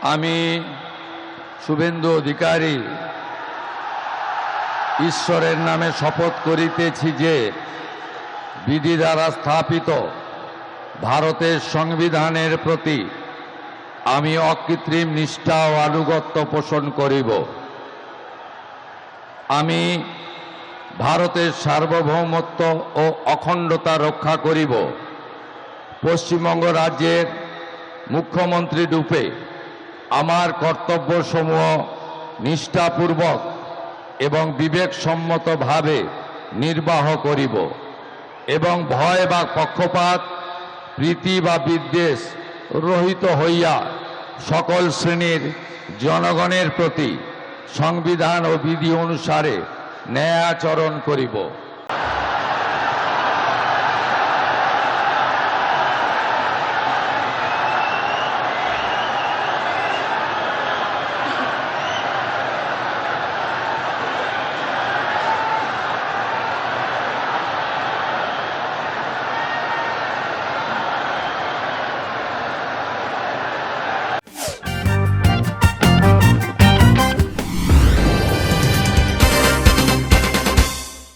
আমি শুভেন্দু অধিকারী ঈশ্বরের নামে শপথ করিতেছি যে বিধি দ্বারা স্থাপিত ভারতের সংবিধানের প্রতি আমি অকৃত্রিম নিষ্ঠা ও আনুগত্য পোষণ করিব। আমি ভারতের সার্বভৌমত্ব ও অখণ্ডতা রক্ষা করিব। পশ্চিমবঙ্গ রাজ্যের মুখ্যমন্ত্রী রূপে আমার কর্তব্যসমূহ নিষ্ঠাপূর্বক এবং বিবেকসম্মতভাবে নির্বাহ করিব এবং ভয় বা পক্ষপাত, প্রীতি বা বিদ্বেষ রহিত হইয়া সকল শ্রেণীর জনগণের প্রতি সংবিধান ও বিধি অনুসারে ন্যায় আচরণ করিব।